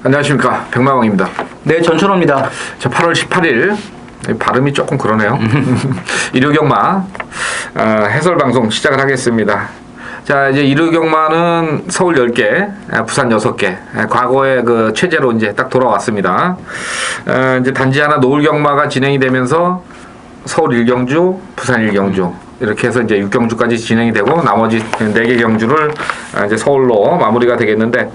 안녕하십니까, 백마왕입니다. 네, 전천호입니다. 자, 8월 18일 발음이 조금 그러네요. 일요경마 해설 방송 시작을 하겠습니다. 자, 이제 일요경마는 서울 10개, 부산 6개. 과거의 그 체제로 이제 딱 돌아왔습니다. 이제 단지 하나 노을경마가 진행이 되면서 서울 1경주, 부산 1경주. 이렇게 해서 이제 6경주까지 진행이 되고 나머지 4개 경주를 이제 서울로 마무리가 되겠는데,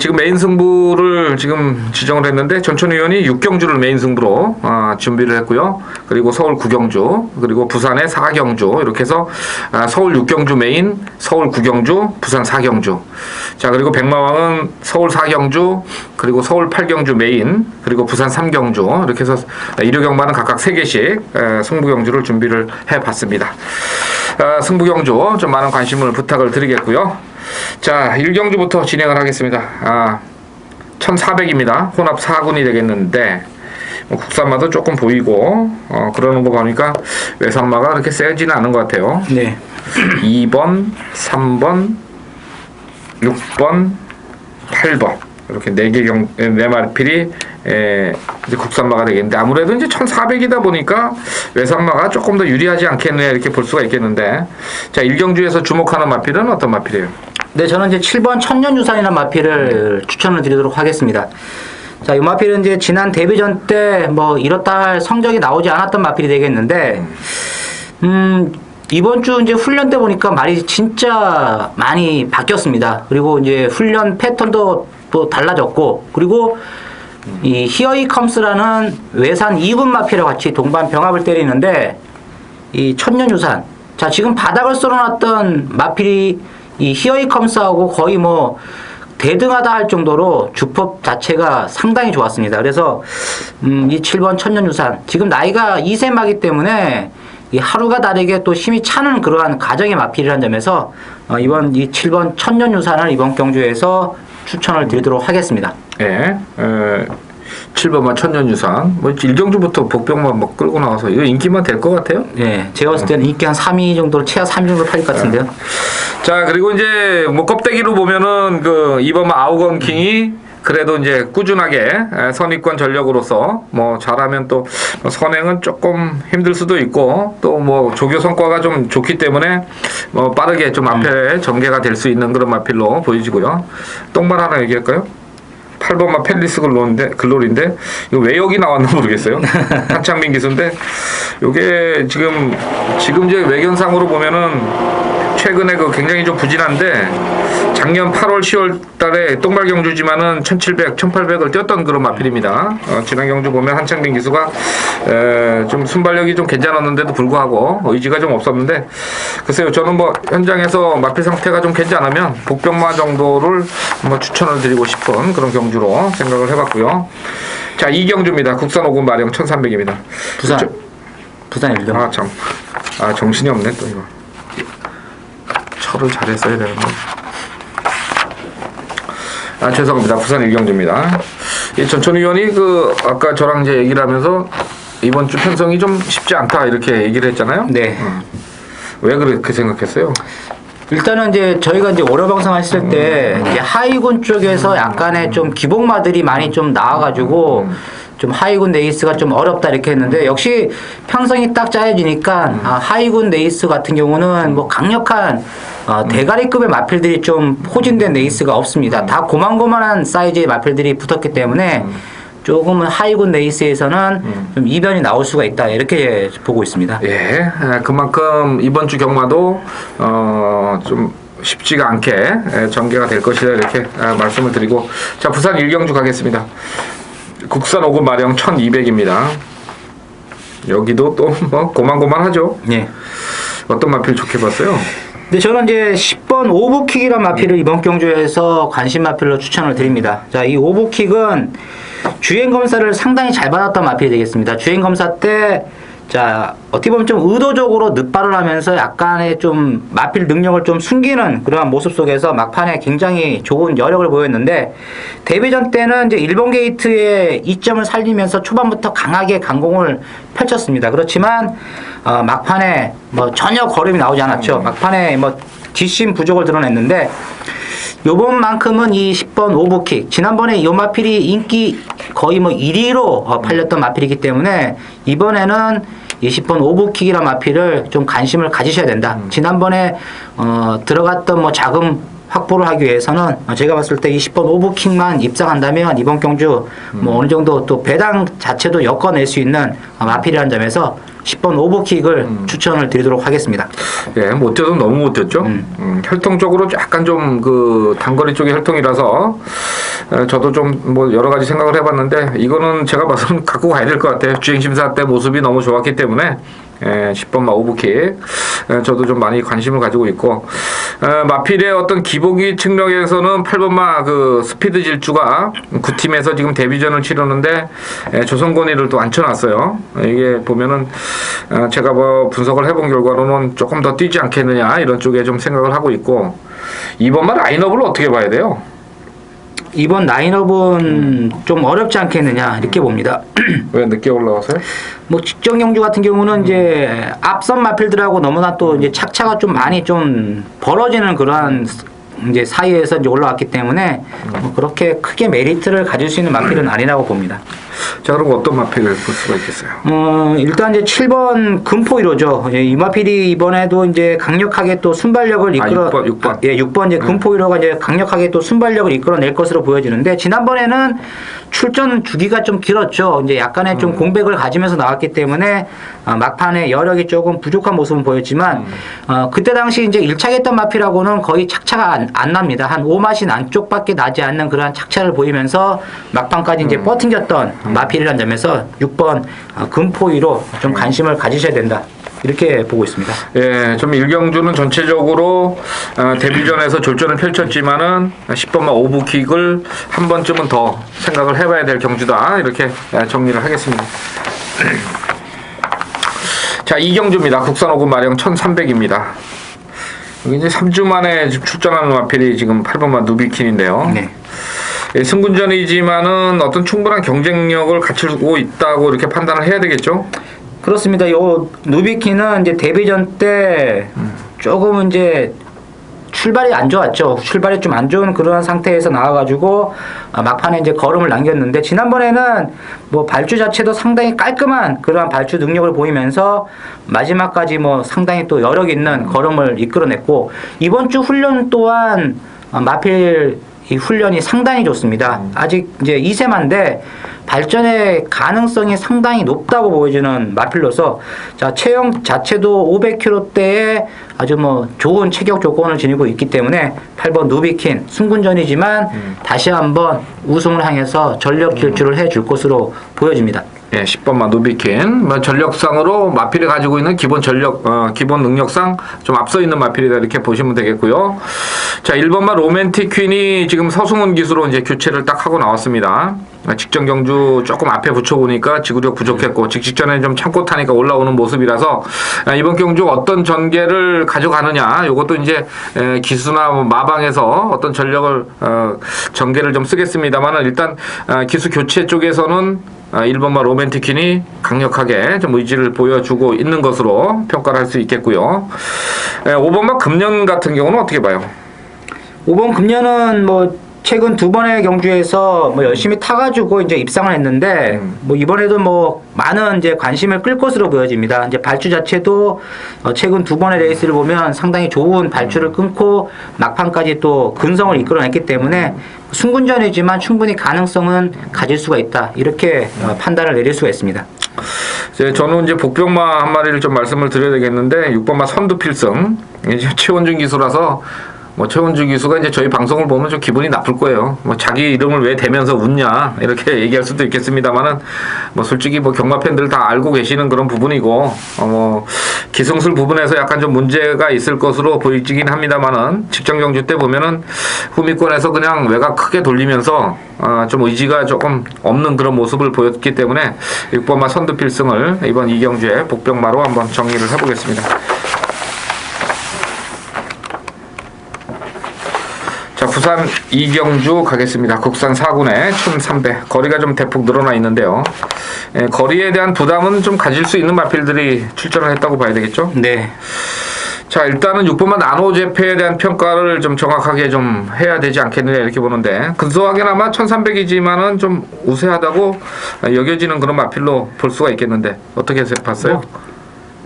지금 메인 승부를 지금 지정을 했는데 전천 의원이 6경주를 메인 승부로 준비를 했고요. 그리고 서울 9경주, 그리고 부산의 4경주, 이렇게 해서 서울 6경주 메인, 서울 9경주, 부산 4경주. 자, 그리고 백마왕은 서울 4경주, 그리고 서울 8경주 메인, 그리고 부산 3경주, 이렇게 해서 일요경마는 각각 3개씩 승부경주를 준비를 해봤습니다. 승부경주 좀 많은 관심을 부탁을 드리겠고요. 자, 1경주부터 진행을 하겠습니다. 1400입니다. 혼합 4군이 되겠는데, 국산마도 조금 보이고, 그러는 거 보니까 외산마가 그렇게 세지는 않은 것 같아요. 네. 2번, 3번, 6번, 8번. 이렇게 4마리필이 이제 국산마가 되겠는데, 아무래도 이제 1400이다 보니까 외산마가 조금 더 유리하지 않겠네, 이렇게 볼 수가 있겠는데. 자, 1경주에서 주목하는 마필은 어떤 마필이에요? 네, 저는 이제 7번 천년유산이라는 마필을 추천을 드리도록 하겠습니다. 자, 이 마필은 이제 지난 데뷔전 때 뭐 이렇다 할 성적이 나오지 않았던 마필이 되겠는데, 이번 주 이제 훈련 때 보니까 말이 진짜 많이 바뀌었습니다. 그리고 이제 훈련 패턴도 또 달라졌고, 그리고 이 히어이 컴스라는 외산 2군 마필과 같이 동반 병합을 때리는데, 이 천년유산. 자, 지금 바닥을 쓸어놨던 마필이 이 히어이 컴스하고 거의 뭐 대등하다 할 정도로 주법 자체가 상당히 좋았습니다. 그래서 이 7번 천년유산. 지금 나이가 2세마기 때문에 이 하루가 다르게 또 힘이 차는 그러한 가정의 마필이라는 점에서 이번 이 7번 천년유산을 이번 경주에서 추천을 드리도록 하겠습니다. 예, 7번만 천년유산. 뭐 1경주부터 복병만 막 끌고 나와서 이거 인기만 될 것 같아요? 예, 제가 봤을 때는 인기 한 3위 정도로, 최하 3위 정도 팔릴 것 같은데요. 자, 그리고 이제 뭐 껍데기로 보면은 그 2번만 아우건킹이 그래도 이제 꾸준하게 선입권 전력으로서 뭐 잘하면 또 선행은 조금 힘들 수도 있고, 또 뭐 조교 성과가 좀 좋기 때문에 뭐 빠르게 좀 앞에 전개가 될 수 있는 그런 마필로 보이지고요. 똥말 하나 얘기할까요? 8번만 펠리스 글로리인데 이거 왜 여기 나왔나 모르겠어요. 한창민 기수인데 요게 지금 이제 외견상으로 보면은 최근에 그 굉장히 좀 부진한데, 작년 8월 10월 달에 똥발 경주지만은 1700, 1800을 뛰었던 그런 마필입니다. 지난 경주 보면 한창민 기수가 좀 순발력이 좀 괜찮았는데도 불구하고 의지가 좀 없었는데, 글쎄요, 저는 뭐 현장에서 마필 상태가 좀 괜찮으면 복병마 정도를 뭐 추천을 드리고 싶은 그런 경주로 생각을 해봤고요. 자, 2경주입니다. 국산 5군 마령 1300입니다. 부산 1등. 참. 정신이 없네, 또 이거. 철을 잘했어야 되는데. 죄송합니다. 부산 1경주입니다. 이 전천 의원이 아까 저랑 이제 얘기를 하면서 이번 주 편성이 좀 쉽지 않다, 이렇게 얘기를 했잖아요. 네. 왜 그렇게 생각했어요? 일단은 이제 저희가 이제 월요 방송했을 때 이제 하위군 쪽에서 약간의 좀 기복마들이 많이 좀 나와가지고 좀 하위군 레이스가 좀 어렵다 이렇게 했는데, 역시 편성이 딱 짜여지니까 하위군 레이스 같은 경우는 뭐 강력한 대가리급의 마필들이 좀 포진된 레이스가 없습니다. 다 고만고만한 사이즈의 마필들이 붙었기 때문에 조금은 하위군 레이스에서는 좀 이변이 나올 수가 있다, 이렇게 보고 있습니다. 예, 그만큼 이번 주 경마도 좀 쉽지가 않게 전개가 될 것이다, 이렇게 말씀을 드리고, 자, 부산 1경주 가겠습니다. 국산 5군 마령 1200입니다. 여기도 또 뭐 고만고만하죠. 예. 어떤 마필 좋게 봤어요? 근데 저는 이제 10번 오브킥이라는 마필을 이번 경주에서 관심 마필로 추천을 드립니다. 자, 이 오브킥은 주행 검사를 상당히 잘 받았던 마필이 되겠습니다. 주행 검사 때, 자, 어떻게 보면 좀 의도적으로 늦발을 하면서 약간의 좀 마필 능력을 좀 숨기는 그러한 모습 속에서 막판에 굉장히 좋은 여력을 보였는데, 데뷔전 때는 이제 일본 게이트의 이점을 살리면서 초반부터 강하게 강공을 펼쳤습니다. 그렇지만 막판에 뭐 전혀 걸음이 나오지 않았죠. 막판에 뭐 뒷심 부족을 드러냈는데, 요번만큼은 이 10번 오브킥 지난번에 이 마필이 인기 거의 뭐 1위로 팔렸던 마필이기 때문에 이번에는 이 10번 오브킥이란 마필을 좀 관심을 가지셔야 된다. 지난번에 들어갔던 뭐 자금 확보를 하기 위해서는 제가 봤을 때 이 10번 오브킥만 입상한다면 이번 경주 뭐 어느 정도 또 배당 자체도 엮어낼 수 있는 마필이라는 점에서 10번 오버킥을 추천을 드리도록 하겠습니다. 예, 못 뛰어도 너무 못 뛰었죠. 혈통적으로 약간 좀 그 단거리 쪽의 혈통이라서 저도 좀 뭐 여러 가지 생각을 해봤는데 이거는 제가 봐서는 갖고 가야 될 것 같아요. 주행심사 때 모습이 너무 좋았기 때문에 10번마 오브킥 저도 좀 많이 관심을 가지고 있고 마필의 어떤 기복이 측면에서는 8번마 그 스피드 질주가 9팀에서 지금 데뷔전을 치르는데 조선권위를 또 앉혀놨어요. 이게 보면은 제가 뭐 분석을 해본 결과로는 조금 더 뛰지 않겠느냐 이런 쪽에 좀 생각을 하고 있고 2번마 라인업을 어떻게 봐야 돼요? 이번 라인업은 좀 어렵지 않겠느냐 이렇게 봅니다. 왜 늦게 올라와서요? 뭐 직전 경주 같은 경우는 이제 앞선 마필들하고 너무나 또 이제 착차가 좀 많이 좀 벌어지는 그러한 이제 사이에서 이제 올라왔기 때문에 뭐 그렇게 크게 메리트를 가질 수 있는 마필은 아니라고 봅니다. 자, 그럼 어떤 마필을 볼 수가 있겠어요? 일단 이제 7번 금포 1호죠. 이 마필이 이번에도 이제 강력하게 또 순발력을 이끌어 6번. 예, 6번 이제 금포 1호가 이제 강력하게 또 순발력을 이끌어낼 것으로 보여지는데 지난번에는 출전 주기가 좀 길었죠. 이제 약간의 좀 공백을 가지면서 나왔기 때문에 막판에 여력이 조금 부족한 모습은 보였지만 그때 당시 이제 1차게 했던 마필하고는 거의 착차가 안 납니다. 한 5마신 안쪽밖에 나지 않는 그러한 착차를 보이면서 막판까지 이제 버팅겼던 마필이라는 점에서 6번 금포위로 좀 관심을 가지셔야 된다. 이렇게 보고 있습니다. 예, 좀 일경주는 전체적으로 데뷔전에서 졸전을 펼쳤지만은 10번마 오브킥을 한 번쯤은 더 생각을 해봐야 될 경주다. 이렇게 정리를 하겠습니다. 자, 이경주입니다. 국산 5급 마령 1300입니다. 여기 이제 3주 만에 출전하는 마필이 지금 8번마 누비킨인데요. 네. 예, 승군전이지만은 어떤 충분한 경쟁력을 갖추고 있다고 이렇게 판단을 해야 되겠죠? 그렇습니다. 요 누비키는 이제 데뷔전 때 조금 이제 출발이 안 좋았죠. 출발이 좀 안 좋은 그런 상태에서 나와가지고 막판에 이제 걸음을 남겼는데 지난번에는 뭐 발주 자체도 상당히 깔끔한 그러한 발주 능력을 보이면서 마지막까지 뭐 상당히 또 여력 있는 걸음을 이끌어냈고 이번 주 훈련 또한 마필 이 훈련이 상당히 좋습니다. 아직 이제 2세만데 발전의 가능성이 상당히 높다고 보여지는 마필로서 자 체형 자체도 500kg대에 아주 뭐 좋은 체격 조건을 지니고 있기 때문에 8번 누비킨 승군전이지만 다시 한번 우승을 향해서 전력 질주를 해줄 것으로 보여집니다. 예, 10번마 누비킨. 뭐 전력상으로 마필이 가지고 있는 기본 전력, 기본 능력상 좀 앞서 있는 마필이다 이렇게 보시면 되겠고요. 자, 1번마 로맨틱 퀸이 지금 서승훈 기수로 이제 교체를 딱 하고 나왔습니다. 직전 경주 조금 앞에 붙여보니까 지구력 부족했고 직전에 좀 참고 타니까 올라오는 모습이라서 이번 경주 어떤 전개를 가져가느냐 이것도 이제 기수나 마방에서 어떤 전력을 전개를 좀 쓰겠습니다만 일단 기수 교체 쪽에서는 1번마 로맨틱퀸이 강력하게 좀 의지를 보여주고 있는 것으로 평가를 할 수 있겠고요. 5번마 금년 같은 경우는 어떻게 봐요? 5번 금년은 뭐 최근 두 번의 경주에서 뭐 열심히 타가지고 이제 입상을 했는데 뭐 이번에도 뭐 많은 이제 관심을 끌 것으로 보여집니다. 이제 발주 자체도 최근 두 번의 레이스를 보면 상당히 좋은 발주를 끊고 막판까지 또 근성을 이끌어냈기 때문에 승군전이지만 충분히 가능성은 가질 수가 있다. 이렇게 판단을 내릴 수가 있습니다. 저는 이제 복병마 한 마리를 좀 말씀을 드려야 되겠는데 6번마 선두필승 이제 최원준 기수라서 뭐 최원주 기수가 이제 저희 방송을 보면 좀 기분이 나쁠 거예요. 뭐 자기 이름을 왜 대면서 웃냐 이렇게 얘기할 수도 있겠습니다만은 뭐 솔직히 뭐 경마 팬들 다 알고 계시는 그런 부분이고 뭐 기승술 부분에서 약간 좀 문제가 있을 것으로 보이긴 합니다만은 직전 경주 때 보면은 후미권에서 그냥 외곽 크게 돌리면서 좀 의지가 조금 없는 그런 모습을 보였기 때문에 6번마 선두필승을 이번 이경주에 복병마로 한번 정리를 해보겠습니다. 자, 부산 이경주 가겠습니다. 국산 4군에 1300. 거리가 좀 대폭 늘어나 있는데요. 거리에 대한 부담은 좀 가질 수 있는 마필들이 출전을 했다고 봐야 되겠죠? 네. 자, 일단은 6번마 나노제페에 대한 평가를 좀 정확하게 좀 해야 되지 않겠느냐 이렇게 보는데, 근소하게나마 1300이지만은 좀 우세하다고 여겨지는 그런 마필로 볼 수가 있겠는데 어떻게 봤어요?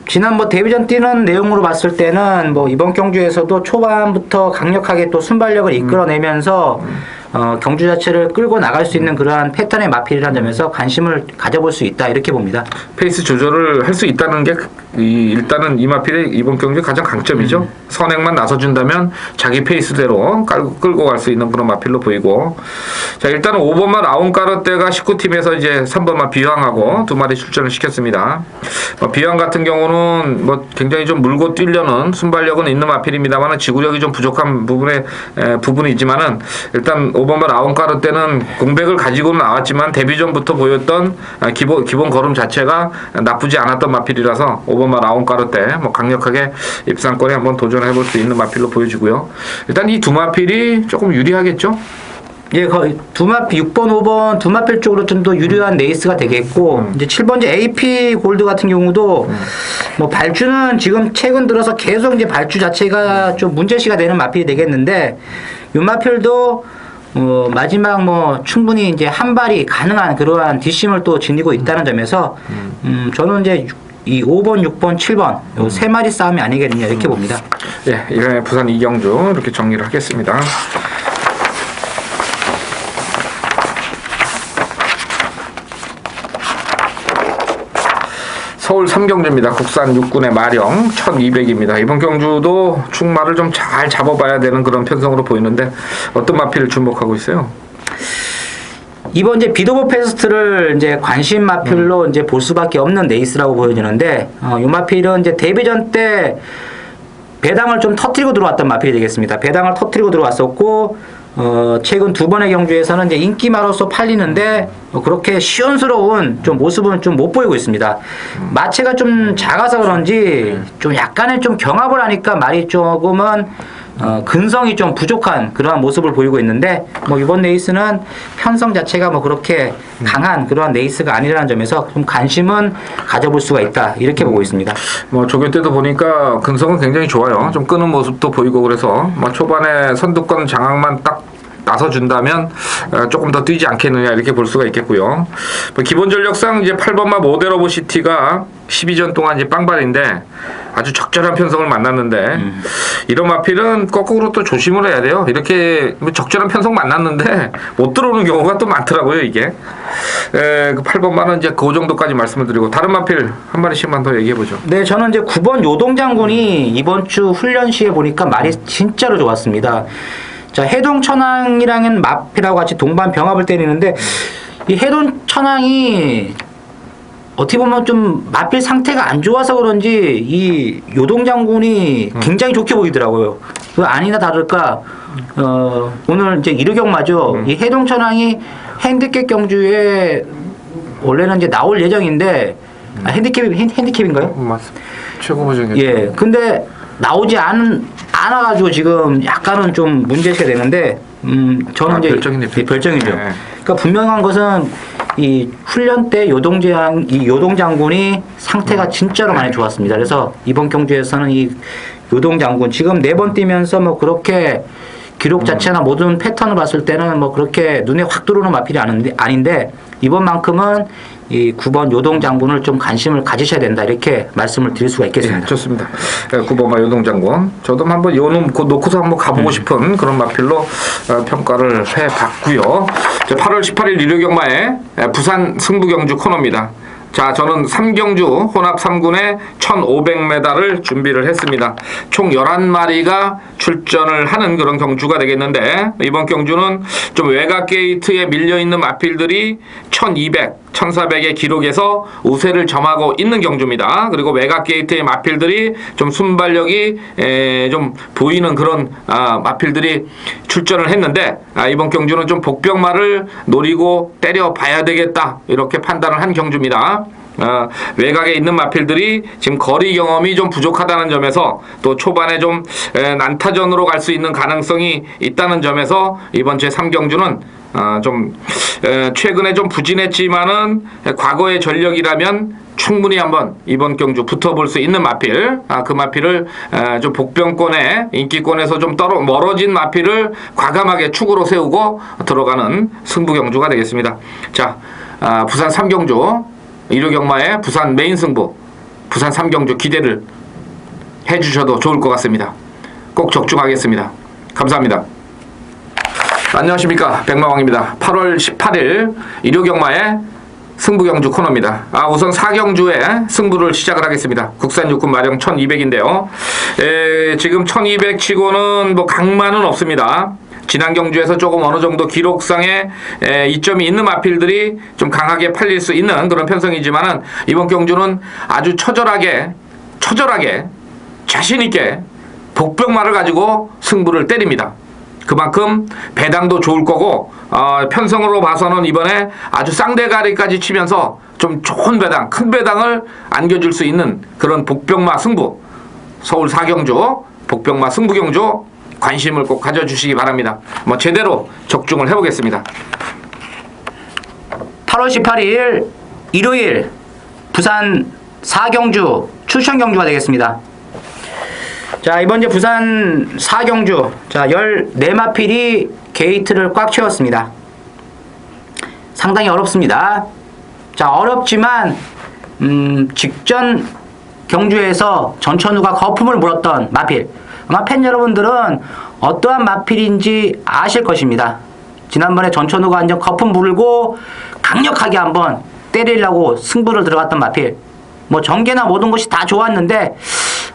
지난 데뷔전 뛰는 내용으로 봤을 때는 이번 경주에서도 초반부터 강력하게 또 순발력을 이끌어내면서 경주 자체를 끌고 나갈 수 있는 그러한 패턴의 마필이라는 점에서 관심을 가져볼 수 있다 이렇게 봅니다. 페이스 조절을 할 수 있다는 게 일단은 이 마필의 이번 경주의 가장 강점이죠. 선행만 나서준다면 자기 페이스대로 끌고 갈 수 있는 그런 마필로 보이고, 자, 일단은 5번마 라운까르떼가 19팀에서 이제 3번마 비황하고 두 마리 출전을 시켰습니다. 비황 같은 경우는 굉장히 좀 물고 뛰려는 순발력은 있는 마필입니다만 지구력이 좀 부족한 부분이지만은, 일단 5번마 라운까르떼는 공백을 가지고는 나왔지만 데뷔전부터 보였던 기본 걸음 자체가 나쁘지 않았던 마필이라서 5번마 라운까르떼 강력하게 입상권에 한번 도전해 볼 수 있는 마필로 보여지고요. 일단 이 두 마필이 조금 유리하겠죠? 예, 거의 두 마필 6번, 5번 두 마필 쪽으로 좀 더 유리한 레이스가 되겠고, 이제 7번 이제 AP 골드 같은 경우도 발주는 지금 최근 들어서 계속 이제 발주 자체가 좀 문제시가 되는 마필이 되겠는데, 이 마필도 마지막 충분히 이제 한 발이 가능한 그러한 뒷심을 또 지니고 있다는 점에서 저는 이제 이 5번, 6번, 7번 요 세 마리 싸움이 아니겠느냐 이렇게 봅니다. 예, 이번에 부산 이경주 이렇게 정리를 하겠습니다. 서울 3경주입니다. 국산 6군의 마령 1200입니다. 이번 경주도 충마를 좀 잘 잡아봐야 되는 그런 편성으로 보이는데 어떤 마필을 주목하고 있어요? 이번 이제 비도보 페스트를 이제 관심 마필로 이제 볼 수밖에 없는 레이스라고 보여지는데, 이 마필은 이제 데뷔전 때 배당을 좀 터뜨리고 들어왔던 마필이 되겠습니다. 배당을 터뜨리고 들어왔었고, 최근 두 번의 경주에서는 이제 인기마로서 팔리는데 그렇게 시원스러운 좀 모습은 좀 못 보이고 있습니다. 마체가 좀 작아서 그런지 좀 약간의 좀 경합을 하니까 말이 조금은 근성이 좀 부족한 그러한 모습을 보이고 있는데, 이번 레이스는 편성 자체가 그렇게 강한 그러한 레이스가 아니라는 점에서 좀 관심은 가져볼 수가 있다 이렇게 보고 있습니다. 조교 때도 보니까 근성은 굉장히 좋아요. 좀 끄는 모습도 보이고 그래서 초반에 선두권 장악만 딱 나서준다면 조금 더 뛰지 않겠느냐 이렇게 볼 수가 있겠고요. 기본 전력상 이제 8번마 모델 오브 시티가 12전 동안 이제 빵발인데 아주 적절한 편성을 만났는데, 이런 마필은 거꾸로 또 조심을 해야 돼요. 이렇게 적절한 편성 만났는데 못 들어오는 경우가 또 많더라고요, 이게. 그 8번마는 이제 그 정도까지 말씀을 드리고, 다른 마필 한 마리씩만 더 얘기해 보죠. 네, 저는 이제 9번 요동장군이 이번 주 훈련 시에 보니까 말이 진짜로 좋았습니다. 자, 해동천왕이랑은 마필하고 같이 동반 병합을 때리는데, 이 해동천왕이 어떻게 보면 좀 마필 상태가 안 좋아서 그런지 이 요동장군이 굉장히 좋게 보이더라고요. 그 아니나 다를까 오늘 이제 이르경마죠. 이 해동천왕이 핸디캡 경주에 원래는 이제 나올 예정인데, 핸디캡인가요? 맞습니다. 최고 버전이죠. 예, 근데 나오지 않아가지고 지금 약간은 좀 문제가 되는데, 저는 이제 별정이죠. 네. 그러니까 분명한 것은 이 훈련 때 요동장군이 상태가 진짜로 많이 좋았습니다. 그래서 이번 경주에서는 이 요동장군 지금 4번 뛰면서 그렇게 기록 자체나 모든 패턴을 봤을 때는 그렇게 눈에 확 들어오는 마필이 아닌데 이번만큼은 이 9번 요동장군을 좀 관심을 가지셔야 된다 이렇게 말씀을 드릴 수가 있겠습니다. 예, 좋습니다. 9번마 요동장군 저도 한번 요놈 놓고서 한번 가보고 싶은 그런 마필로 평가를 해봤고요. 8월 18일 일요경마에 부산 승부경주 코너입니다. 자, 저는 3경주 혼합 3군에 1500m를 준비를 했습니다. 총 11마리가 출전을 하는 그런 경주가 되겠는데, 이번 경주는 좀 외곽 게이트에 밀려있는 마필들이 1200, 1400의 기록에서 우세를 점하고 있는 경주입니다. 그리고 외곽 게이트의 마필들이 좀 순발력이 좀 보이는 그런 마필들이 출전을 했는데, 이번 경주는 좀 복병마를 노리고 때려봐야 되겠다 이렇게 판단을 한 경주입니다. 외곽에 있는 마필들이 지금 거리 경험이 좀 부족하다는 점에서 또 초반에 좀 난타전으로 갈 수 있는 가능성이 있다는 점에서 이번 제3경주는 좀 최근에 좀 부진했지만은 과거의 전력이라면 충분히 한번 이번 경주 붙어볼 수 있는 마필, 그 마필을 좀 복병권에 인기권에서 좀 멀어진 마필을 과감하게 축으로 세우고 들어가는 승부 경주가 되겠습니다. 자, 부산 3경주 일요경마의 부산 메인 승부, 부산 3경주 기대를 해주셔도 좋을 것 같습니다. 꼭 적중하겠습니다. 감사합니다. 안녕하십니까, 백마왕입니다. 8월 18일 일요경마의 승부경주 코너입니다. 우선 4경주의 승부를 시작을 하겠습니다. 국산 육군 마령 1200인데요. 지금 1200 치고는 뭐 강만은 없습니다. 지난 경주에서 조금 어느 정도 기록상의 이점이 있는 마필들이 좀 강하게 팔릴 수 있는 그런 편성이지만은 이번 경주는 아주 처절하게 자신있게 복병마를 가지고 승부를 때립니다. 그만큼 배당도 좋을 거고 편성으로 봐서는 이번에 아주 쌍대가리까지 치면서 좀 좋은 배당, 큰 배당을 안겨줄 수 있는 그런 복병마 승부, 서울 4경주 복병마 승부경주 관심을 꼭 가져주시기 바랍니다. 뭐 제대로 적중을 해보겠습니다. 8월 18일 일요일 부산 4경주 출전경주가 되겠습니다. 자, 이번 이제 부산 4경주, 자, 14마필이 게이트를 꽉 채웠습니다. 상당히 어렵습니다. 자, 어렵지만 직전 경주에서 전천후가 거품을 물었던 마필, 아마 팬 여러분들은 어떠한 마필인지 아실 것입니다. 지난번에 전천후가 완전 거품 물고 강력하게 한번 때리려고 승부를 들어갔던 마필, 뭐 전개나 모든 것이 다 좋았는데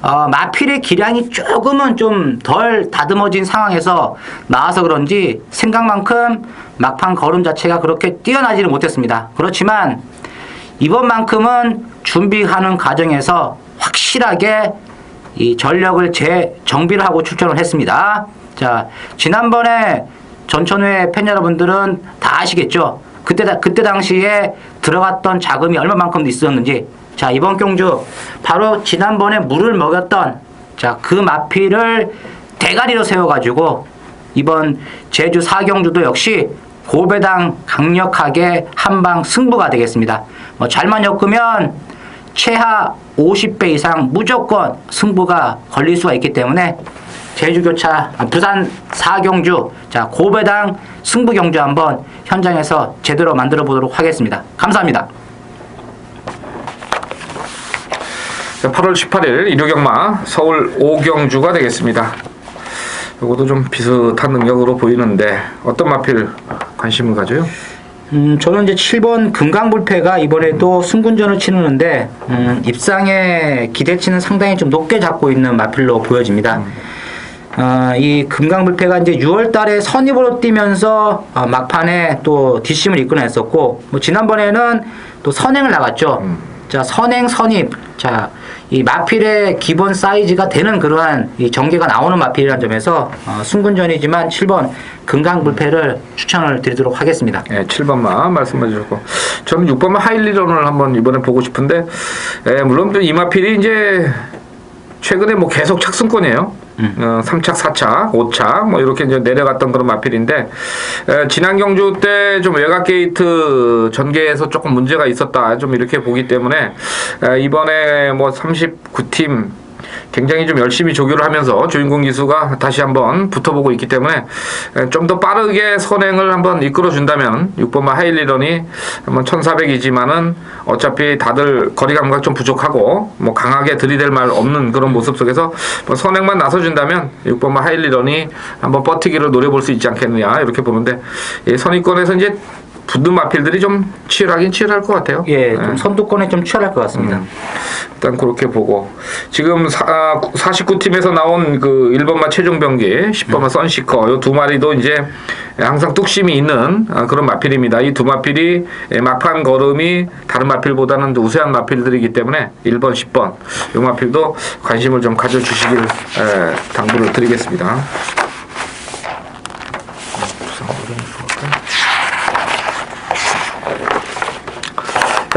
마필의 기량이 조금은 좀 덜 다듬어진 상황에서 나와서 그런지 생각만큼 막판 걸음 자체가 그렇게 뛰어나지를 못했습니다. 그렇지만 이번만큼은 준비하는 과정에서 확실하게 이 전력을 재정비를 하고 출전을 했습니다. 자, 지난번에 전천후의 팬 여러분들은 다 아시겠죠? 그때 당시에 들어갔던 자금이 얼마만큼 있었는지. 자, 이번 경주 바로 지난번에 물을 먹였던 그 마필을 대가리로 세워가지고 이번 제주 4경주도 역시 고배당 강력하게 한방 승부가 되겠습니다. 뭐 잘만 엮으면 최하 50배 이상 무조건 승부가 걸릴 수가 있기 때문에 제주교차 부산 4경주, 자, 고배당 승부 경주 한번 현장에서 제대로 만들어 보도록 하겠습니다. 감사합니다. 8월 18일 일요경마 서울 5경주가 되겠습니다. 이것도 좀 비슷한 능력으로 보이는데 어떤 마필 관심을 가져요? 저는 이제 7번 금강불패가 이번에도 승군전을 치르는데 입상의 기대치는 상당히 좀 높게 잡고 있는 마필로 보여집니다. 이 금강불패가 이제 6월 달에 선입으로 뛰면서 막판에 또 뒷심을 이끌어냈었고, 뭐 지난번에는 또 선행을 나갔죠. 자, 선행, 선입. 자, 이 마필의 기본 사이즈가 되는 그러한 이 전개가 나오는 마필이라는 점에서 승군전이지만 7번 금강불패를 추천을 드리도록 하겠습니다. 네, 7번만 말씀해 주셨고, 저는 6번만 하일리런을 한번 이번에 보고 싶은데, 물론 이 마필이 이제 최근에 뭐 계속 착승권이에요. 3착, 4착, 5착 뭐 이렇게 이제 내려갔던 그런 마필인데, 지난 경주 때 좀 외곽 게이트 전개에서 조금 문제가 있었다, 좀 이렇게 보기 때문에 이번에 뭐 39팀 굉장히 좀 열심히 조교를 하면서 주인공 기수가 다시 한번 붙어보고 있기 때문에 좀 더 빠르게 선행을 한번 이끌어준다면 6번마 하일리런이 한번 1400이지만은 어차피 다들 거리 감각 좀 부족하고 뭐 강하게 들이댈 말 없는 그런 모습 속에서 뭐 선행만 나서준다면 6번마 하일리런이 한번 버티기를 노려볼 수 있지 않겠느냐 이렇게 보는데, 선위권에서 이제 붙는 마필들이 좀 치열하긴 치열할 것 같아요. 예, 좀 선두권에 좀 치열할 것 같습니다. 일단 그렇게 보고, 지금 49팀에서 나온 그 1번마 최종병기, 10번마 선시커, 요 두 마리도 이제 항상 뚝심이 있는 그런 마필입니다. 이 두 마필이 막판 걸음이 다른 마필보다는 우세한 마필들이기 때문에 1번, 10번 요 마필도 관심을 좀 가져주시길 당부를 드리겠습니다.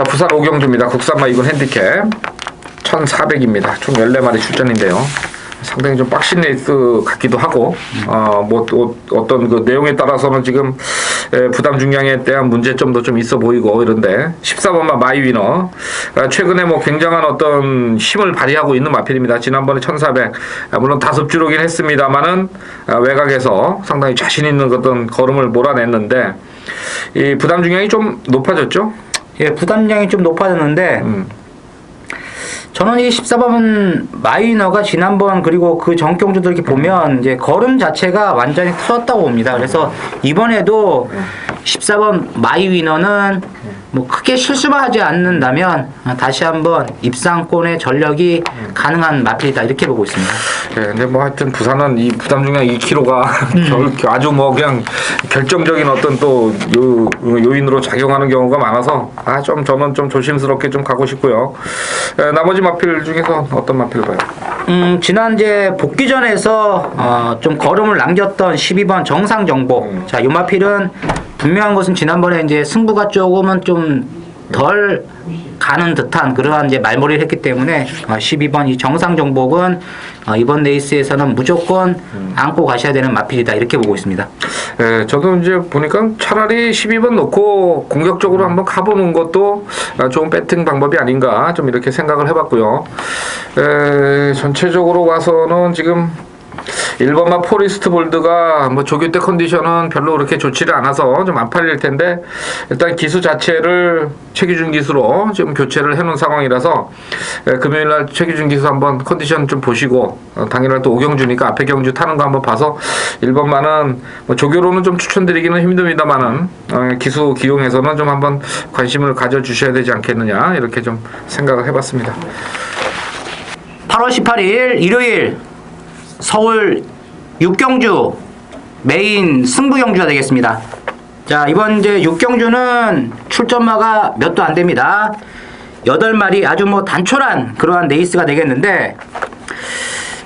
자, 부산 오경주입니다. 국산마 2군 핸디캡 1,400입니다. 총 14마리 출전인데요. 상당히 좀 빡신 레이스 같기도 하고, 뭐, 또 어떤 그 내용에 따라서는 지금 부담 중량에 대한 문제점도 좀 있어 보이고 이런데, 14번마 마이위너. 최근에 뭐 굉장한 어떤 힘을 발휘하고 있는 마필입니다. 지난번에 1,400. 물론 다습주로긴 했습니다만은, 외곽에서 상당히 자신 있는 어떤 걸음을 몰아냈는데, 이 부담 중량이 좀 높아졌죠? 예, 부담량이 좀 높아졌는데, 저는 이 14번 마이너가 지난번 그리고 그 전경주들 이렇게 보면 이제 걸음 자체가 완전히 터졌다고 봅니다. 그래서 이번에도 14번 마이위너는 뭐 크게 실수만 하지 않는다면 다시 한번 입상권의 전력이 가능한 마필이다 이렇게 보고 있습니다. 네, 근데 뭐 하여튼 부산은 이 부담 중량 2kg가 아주 뭐 그냥 결정적인 어떤 또 요인으로 작용하는 경우가 많아서 좀 저는 좀 조심스럽게 좀 가고 싶고요. 나머지 마필 중에서 어떤 마필 봐요? 지난 이제 복귀전에서 좀 걸음을 남겼던 12번 정상정복. 자, 이 마필은 분명한 것은 지난번에 이제 승부가 조금은 좀 덜 가는 듯한 그러한 이제 말머리를 했기 때문에 12번 이 정상정복은 이번 레이스에서는 무조건 안고 가셔야 되는 마필이다 이렇게 보고 있습니다. 네, 저도 이제 보니까 차라리 12번 놓고 공격적으로 한번 가보는 것도 좋은 배팅 방법이 아닌가 좀 이렇게 생각을 해봤고요. 전체적으로 봐서는 지금 1번마 포리스트 볼드가 뭐 조교 때 컨디션은 별로 그렇게 좋지를 않아서 좀 안 팔릴 텐데 일단 기수 자체를 최기준 기수로 지금 교체를 해놓은 상황이라서 금요일날 최기준 기수 한번 컨디션 좀 보시고 당일날 또 오경주니까 앞에 경주 타는 거 한번 봐서 1번마는 뭐 조교로는 좀 추천드리기는 힘듭니다만은 기수 기용에서는 좀 한번 관심을 가져주셔야 되지 않겠느냐 이렇게 좀 생각을 해봤습니다. 8월 18일 일요일 서울 6경주 메인 승부 경주가 되겠습니다. 자, 이번 이제 6경주는 출전마가 몇도 안 됩니다. 8마리 아주 뭐 단촐한 그러한 레이스가 되겠는데,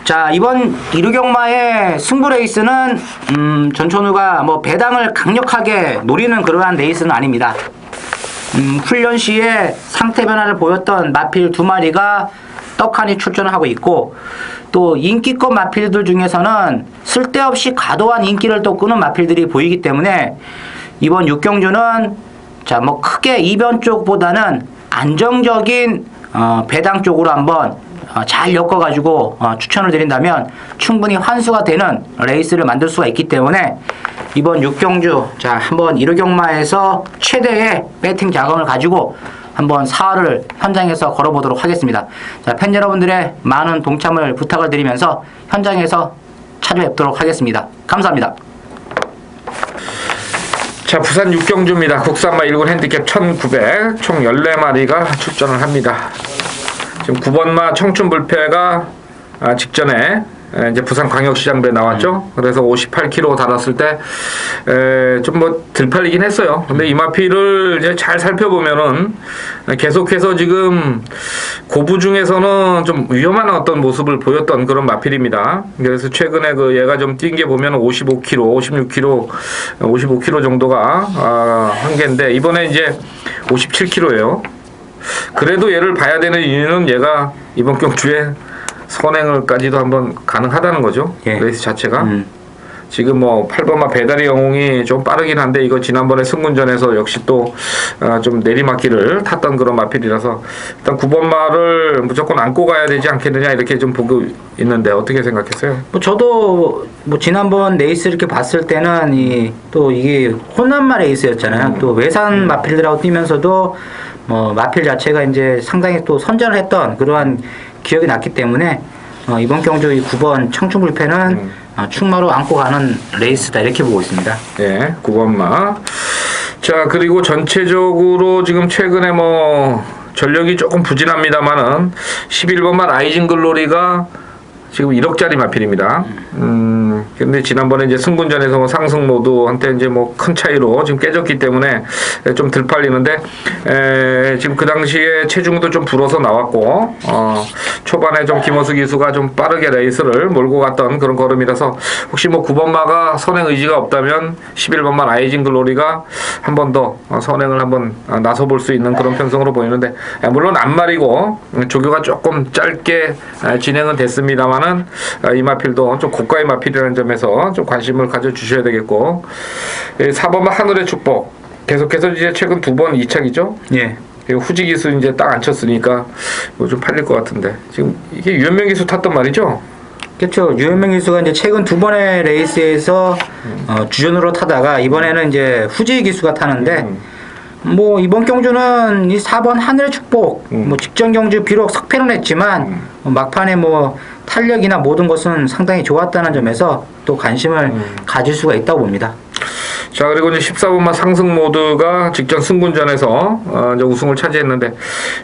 자, 이번 이루경마의 승부 레이스는 전천후가 뭐 배당을 강력하게 노리는 그러한 레이스는 아닙니다. 훈련 시에 상태 변화를 보였던 마필 2마리가 떡하니 출전을 하고 있고, 또 인기급 마필들 중에서는 쓸데없이 과도한 인기를 또 끄는 마필들이 보이기 때문에 이번 6경주는 자, 뭐 크게 이변 쪽보다는 안정적인 배당 쪽으로 한번 잘 엮어가지고 추천을 드린다면 충분히 환수가 되는 레이스를 만들 수가 있기 때문에 이번 6경주 자, 한번 이루경마에서 최대의 배팅 자금을 가지고 한번 사활을 현장에서 걸어보도록 하겠습니다. 자, 팬 여러분들의 많은 동참을 부탁을 드리면서 현장에서 찾아뵙도록 하겠습니다. 감사합니다. 자, 부산 6경주입니다. 국산마 1군 핸디캡 1900, 총 14마리가 출전을 합니다. 지금 9번마 청춘불패가 직전에 이제 부산광역시장배에 나왔죠. 그래서 58kg 달았을 때 좀 뭐 들팔리긴 했어요. 근데 이 마필을 이제 잘 살펴보면은 계속해서 지금 고부 중에서는 좀 위험한 어떤 모습을 보였던 그런 마필입니다. 그래서 최근에 그 얘가 좀 뛴 게 보면 55kg, 56kg, 55kg 정도가 한계인데 이번에 이제 57kg예요. 그래도 얘를 봐야 되는 이유는 얘가 이번 경주에 선행을까지도 한번 가능하다는 거죠. 예. 레이스 자체가. 지금 뭐 8번마 배다리 영웅이 좀 빠르긴 한데 이거 지난번에 승군전에서 역시 또 좀 내리막길을 탔던 그런 마필이라서 일단 9번마를 무조건 안고 가야 되지 않겠느냐 이렇게 좀 보고 있는데 어떻게 생각했어요? 뭐 저도 뭐 지난번 레이스 이렇게 봤을 때는 또 이게 호남마 레이스였잖아요. 또 외산 마필들하고 뛰면서도 뭐 마필 자체가 이제 상당히 또 선전을 했던 그러한 기억이 났기 때문에 이번 경주 9번 청춘불패는 충마로 안고 가는 레이스다 이렇게 보고 있습니다. 예, 9번마. 자, 그리고 전체적으로 지금 최근에 뭐 전력이 조금 부진합니다만은 11번마 라이징 글로리가 지금 1억짜리 마필입니다. 근데 지난번에 이제 승분전에서 뭐 상승 모드한테 이제 뭐 큰 차이로 지금 깨졌기 때문에 좀 덜 팔리는데, 지금 그 당시에 체중도 좀 불어서 나왔고, 초반에 좀 김호수 기수가 좀 빠르게 레이스를 몰고 갔던 그런 걸음이라서, 혹시 뭐 9번마가 선행 의지가 없다면 11번마 라이징 글로리가 한 번 더 선행을 한번 나서볼 수 있는 그런 편성으로 보이는데, 물론 앞말이고 조교가 조금 짧게 진행은 됐습니다만은, 이 마필도 좀 고가의 마필이라는 점에서 좀 관심을 가져주셔야 되겠고, 4번마 하늘의 축복 계속해서 이제 최근 2번 2착이죠. 예. 후지 기수 이제 딱 앉혔으니까 뭐 좀 팔릴 것 같은데, 지금 이게 유현명 기수 탔단 말이죠. 그렇죠. 유현명 기수가 이제 최근 2번의 레이스에서 주전으로 타다가 이번에는 이제 후지 기수가 타는데, 뭐 이번 경주는 이 4번 하늘의 축복, 뭐 직전 경주 비록 석패는 했지만 막판에 뭐 탄력이나 모든 것은 상당히 좋았다는 점에서 또 관심을 가질 수가 있다고 봅니다. 자, 그리고 이제 14번마 상승 모드가 직전 승군전에서 이제 우승을 차지했는데,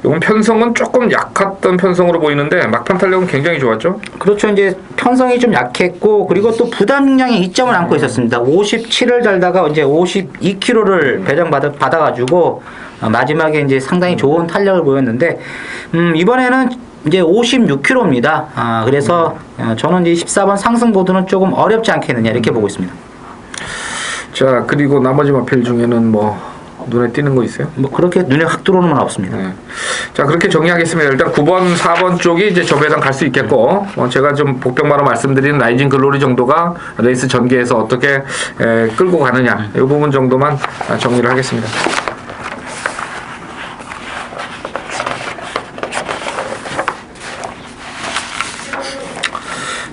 이건 편성은 조금 약했던 편성으로 보이는데 막판 탄력은 굉장히 좋았죠. 그렇죠. 이제 편성이 좀 약했고, 그리고 또 부담 중량의 이점을 안고 있었습니다. 57을 달다가 이제 52kg를 배정 받아가지고 마지막에 이제 상당히 좋은 탄력을 보였는데, 이번에는 이제 56kg입니다. 그래서 저는 이제 14번 상승 모드는 조금 어렵지 않겠느냐 이렇게 보고 있습니다. 자, 그리고 나머지 마필 중에는 뭐 눈에 띄는 거 있어요? 뭐 그렇게 눈에 확 들어오는 건 없습니다. 네. 자, 그렇게 정리하겠습니다. 일단 9번, 4번 쪽이 이제 저배당 갈 수 있겠고, 제가 좀 복병마로 말씀드리는 라이징 글로리 정도가 레이스 전개에서 어떻게 끌고 가느냐, 이 부분 정도만 정리를 하겠습니다.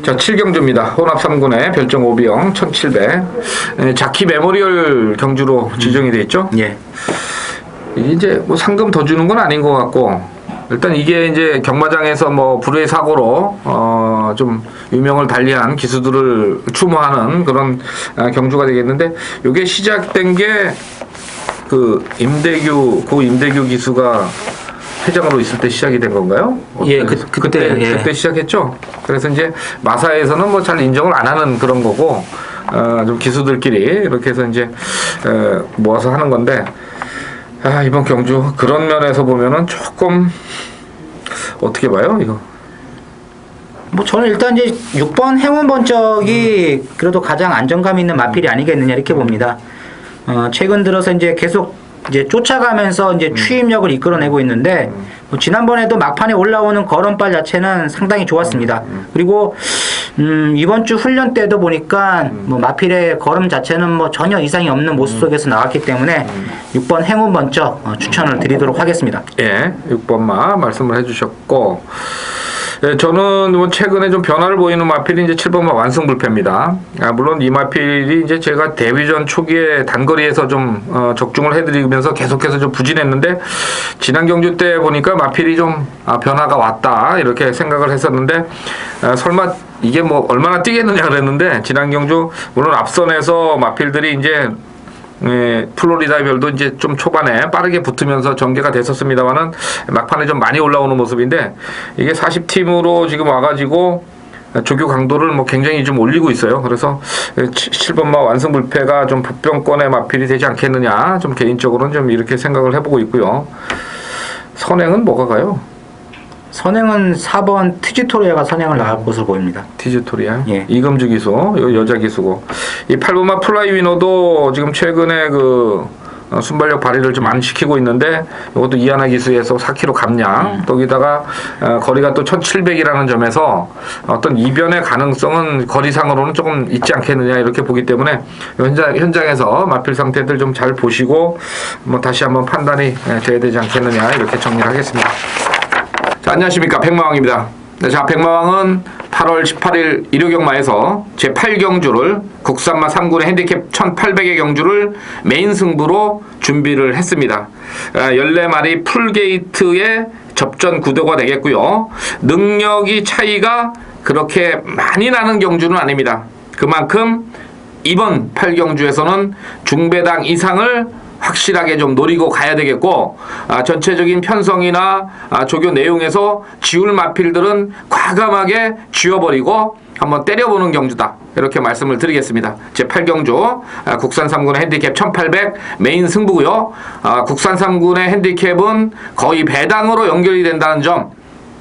자, 7경주입니다. 혼합 3군의 별정 오비영 1700. 자키 메모리얼 경주로 지정이 되어 있죠? 예. 이제 뭐 상금 더 주는 건 아닌 것 같고, 일단 이게 이제 경마장에서 뭐 불의 사고로 좀 유명을 달리한 기수들을 추모하는 그런 경주가 되겠는데, 이게 시작된 게 그 고 임대규 기수가 회장으로 있을 때 시작이 된 건가요? 예, 그때 시작했죠. 그래서 이제 마사에서는 뭐 잘 인정을 안 하는 그런 거고, 좀 기수들끼리 이렇게 해서 이제 모아서 하는 건데, 이번 경주 그런 면에서 보면은 조금 어떻게 봐요, 이거? 뭐 저는 일단 이제 6번 행운 번쩍이 그래도 가장 안정감 있는 마필이 아니겠느냐 이렇게 봅니다. 최근 들어서 이제 계속 이제 쫓아가면서 이제 추임력을 이끌어내고 있는데, 뭐 지난번에도 막판에 올라오는 걸음발 자체는 상당히 좋았습니다. 그리고 이번 주 훈련 때도 보니까 뭐 마필의 걸음 자체는 뭐 전혀 이상이 없는 모습 속에서 나왔기 때문에 6번 행운 번쩍 추천을 드리도록 하겠습니다. 예, 6번마 말씀을 해주셨고, 예, 저는 뭐 최근에 좀 변화를 보이는 마필이 이제 7번마 완승불패입니다. 물론 이 마필이 이제 제가 데뷔전 초기에 단거리에서 좀 적중을 해드리면서 계속해서 좀 부진했는데, 지난 경주 때 보니까 마필이 좀 변화가 왔다 이렇게 생각을 했었는데, 설마 이게 뭐 얼마나 뛰겠느냐 그랬는데, 지난 경주 물론 앞선에서 마필들이 이제 플로리다 별도 이제 좀 초반에 빠르게 붙으면서 전개가 됐었습니다만은 막판에 좀 많이 올라오는 모습인데, 이게 40팀으로 지금 와가지고 조교 강도를 뭐 굉장히 좀 올리고 있어요. 그래서 7번마 완승불패가 좀 복병권의 마필이 되지 않겠느냐, 좀 개인적으로는 좀 이렇게 생각을 해보고 있고요. 선행은 뭐가 가요? 선행은 4번 티지토리아가 선행을 나갈 것으로 보입니다. 티지토리아? 예. 이금주 기수, 이거 여자 기수고, 이 8번마 플라이 위너도 지금 최근에 그 순발력 발휘를 좀 안 시키고 있는데, 이것도 이하나 기수에서 4kg 감량, 거기다가 거리가 또 1700이라는 점에서 어떤 이변의 가능성은 거리상으로는 조금 있지 않겠느냐 이렇게 보기 때문에, 현장에서 마필 상태들 좀 잘 보시고 뭐 다시 한번 판단이 돼야 되지 않겠느냐 이렇게 정리를 하겠습니다. 자, 안녕하십니까, 백마왕입니다. 네, 자, 백마왕은 8월 18일 일요경마에서 제8경주를 국산마 3군의 핸디캡 1800의 경주를 메인 승부로 준비를 했습니다. 14마리 풀게이트의 접전 구도가 되겠고요. 능력이 차이가 그렇게 많이 나는 경주는 아닙니다. 그만큼 이번 8경주에서는 중배당 이상을 확실하게 좀 노리고 가야 되겠고, 전체적인 편성이나 조교 내용에서 지울 마필들은 과감하게 지워버리고 한번 때려보는 경주다, 이렇게 말씀을 드리겠습니다. 제8경주 국산 3군의 핸디캡 1800 메인 승부고요. 국산 3군의 핸디캡은 거의 배당으로 연결이 된다는 점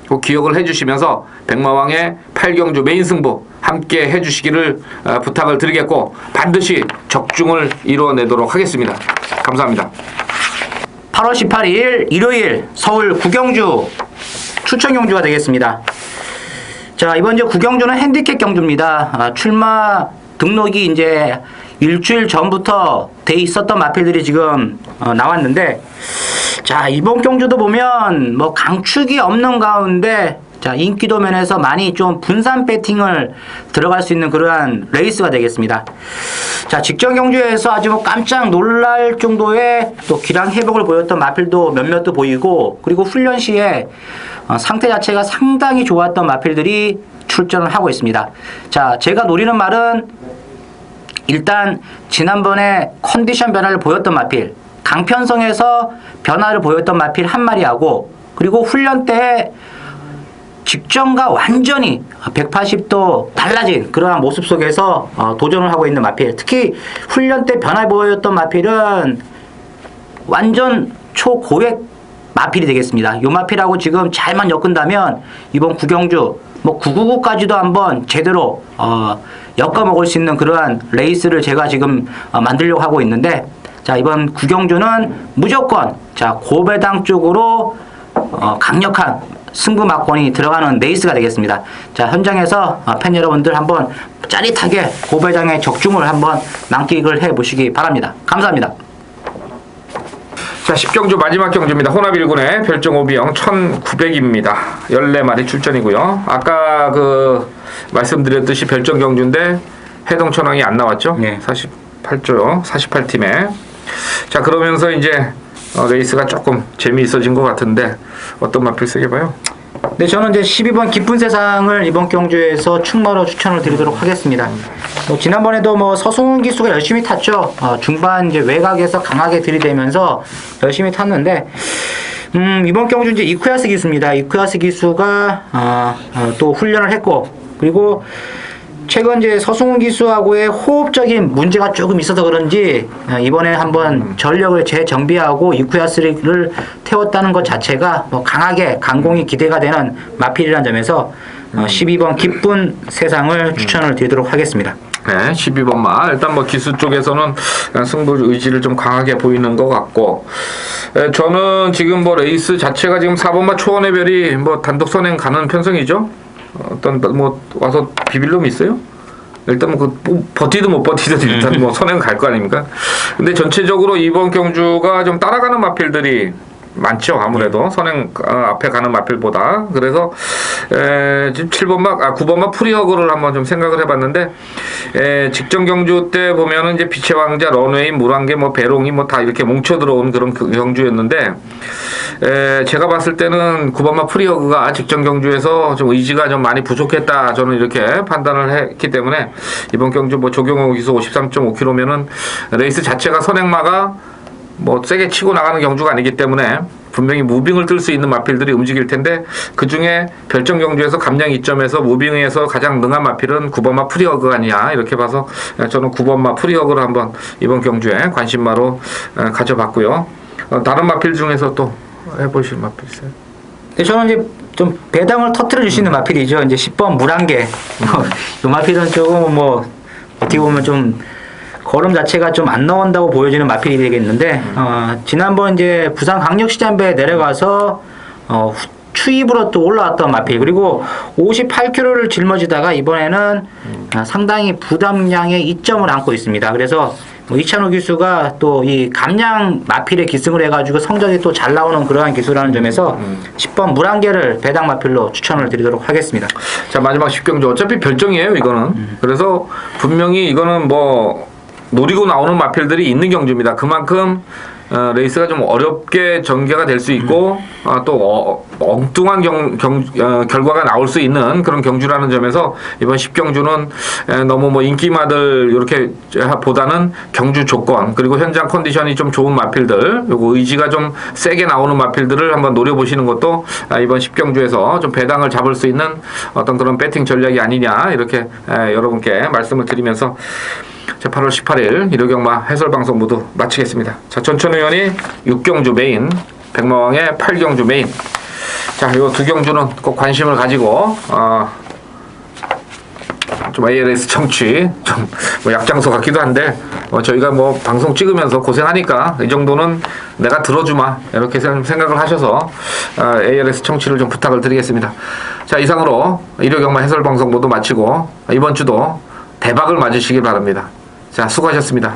꼭 기억을 해주시면서 백마왕의 8경주 메인 승부 함께 해주시기를 부탁을 드리겠고, 반드시 적중을 이루어내도록 하겠습니다. 감사합니다. 8월 18일 일요일 서울 구경주 추천 경주가 되겠습니다. 자, 이번 이제 구경주는 핸디캡 경주입니다. 출마 등록이 이제 일주일 전부터 돼 있었던 마필들이 지금 나왔는데, 자, 이번 경주도 보면 뭐 강축이 없는 가운데 자, 인기도 면에서 많이 좀 분산 배팅을 들어갈 수 있는 그러한 레이스가 되겠습니다. 자, 직전 경주에서 아주 뭐 깜짝 놀랄 정도의 또 기량 회복을 보였던 마필도 몇몇도 보이고, 그리고 훈련 시에 상태 자체가 상당히 좋았던 마필들이 출전을 하고 있습니다. 자, 제가 노리는 말은 일단 지난번에 컨디션 변화를 보였던 마필, 강편성에서 변화를 보였던 마필 한 마리하고, 그리고 훈련 때 직전과 완전히 180도 달라진 그러한 모습 속에서 도전을 하고 있는 마필, 특히 훈련 때 변화 보였던 마필은 완전 초고액 마필이 되겠습니다. 요 마필하고 지금 잘만 엮은다면 이번 구경주 뭐 999까지도 한번 제대로 엮어 먹을 수 있는 그러한 레이스를 제가 지금 만들려고 하고 있는데, 자, 이번 구경주는 무조건 자, 고배당 쪽으로 강력한 승부 막권이 들어가는 레이스가 되겠습니다. 자, 현장에서 팬 여러분들 한번 짜릿하게 고배당의 적중을 한번 낭기를 해 보시기 바랍니다. 감사합니다. 자, 10경주 마지막 경주입니다. 혼합 1군의 별정 오비형 1900입니다. 14마리 출전이고요. 아까 말씀드렸듯이 별정 경주인데 해동 천왕이 안 나왔죠? 네. 48조요. 48팀에. 자, 그러면서 이제 레이스가 조금 재미있어진 것 같은데 어떤 마필 세게 봐요? 네, 저는 이제 12번 기쁜 세상을 이번 경주에서 충마로 추천을 드리도록 하겠습니다. 지난번에도 뭐 서승훈 기수가 열심히 탔죠. 중반 이제 외곽에서 강하게 들이대면서 열심히 탔는데, 이번 경주 이제 이쿠야스 기수입니다. 이쿠야스 기수가 또 훈련을 했고, 그리고 최근 이제 서승훈 기수하고의 호흡적인 문제가 조금 있어서 그런지 이번에 한번 전력을 재정비하고 이쿠야스를 태웠다는 것 자체가 뭐 강하게 강공이 기대가 되는 마필이라는 점에서 12번 기쁜 세상을 추천을 드리도록 하겠습니다. 네, 12번 마. 일단 뭐 기수 쪽에서는 승부 의지를 좀 강하게 보이는 것 같고, 저는 지금 뭐 레이스 자체가 지금 4번 마 초원의 별이 뭐 단독 선행 가는 편성이죠. 어떤 뭐 와서 비빌 놈이 있어요? 일단 뭐 버티든 못 버티든 일단 뭐 선행 갈 거 아닙니까? 근데 전체적으로 이번 경주가 좀 따라가는 마필들이 많죠. 아무래도 선행 앞에 가는 마필보다. 그래서 지금 7번 막 9번 막 프리허그를 한번 좀 생각을 해봤는데, 직전 경주 때 보면은 이제 빛의 왕자, 런웨이, 물안개, 뭐 배롱이 뭐 다 이렇게 뭉쳐 들어온 그런 경주였는데, 제가 봤을 때는 9번 막 프리허그가 직전 경주에서 좀 의지가 좀 많이 부족했다, 저는 이렇게 판단을 했기 때문에 이번 경주 뭐 조경호 기수 53.5km면은 레이스 자체가 선행마가 뭐 세게 치고 나가는 경주가 아니기 때문에 분명히 무빙을 뜰 수 있는 마필들이 움직일 텐데, 그 중에 별정 경주에서 감량 이점에서 무빙에서 가장 능한 마필은 9번마 프리허그 아니야, 이렇게 봐서 저는 9번마 프리허그를 한번 이번 경주에 관심마로 가져봤고요. 다른 마필 중에서 또 해보실 마필 있어요? 네, 저는 이제 좀 배당을 터트려 주시는 마필이죠. 이제 10번 물안개. 이 마필은 조금 뭐 어떻게 보면 좀 걸음 자체가 좀 안 나온다고 보여지는 마필이 되겠는데, 지난번 이제 부산 강력시장배에 내려가서 추입으로 또 올라왔던 마필, 그리고 58km를 짊어지다가 이번에는 상당히 부담량의 이점을 안고 있습니다. 그래서 뭐 이찬호 기수가 또 이 감량 마필에 기승을 해가지고 성적이 또 잘 나오는 그러한 기수라는 점에서 10번 물안개를 배당 마필로 추천을 드리도록 하겠습니다. 자, 마지막 10경주 어차피 별정이에요, 이거는. 그래서 분명히 이거는 뭐 노리고 나오는 마필들이 있는 경주입니다. 그만큼 레이스가 좀 어렵게 전개가 될 수 있고, 또 엉뚱한 결과가 나올 수 있는 그런 경주라는 점에서 이번 10경주는 너무 뭐 인기마들 이렇게 보다는 경주 조건 그리고 현장 컨디션이 좀 좋은 마필들 요거 의지가 좀 세게 나오는 마필들을 한번 노려보시는 것도 이번 10경주에서 좀 배당을 잡을 수 있는 어떤 그런 배팅 전략이 아니냐 이렇게 여러분께 말씀을 드리면서 자, 8월 18일 일요경마 해설방송 모두 마치겠습니다. 자, 전천 의원이 6경주 메인, 백마왕의 8경주 메인. 자, 요 두 경주는 꼭 관심을 가지고 좀 ALS 청취 좀 뭐 약장소 같기도 한데 저희가 뭐 방송 찍으면서 고생하니까 이 정도는 내가 들어주마 이렇게 생각을 하셔서 ALS 청취를 좀 부탁을 드리겠습니다. 자, 이상으로 일요경마 해설방송 모두 마치고 이번 주도 대박을 맞으시길 바랍니다. 자, 수고하셨습니다.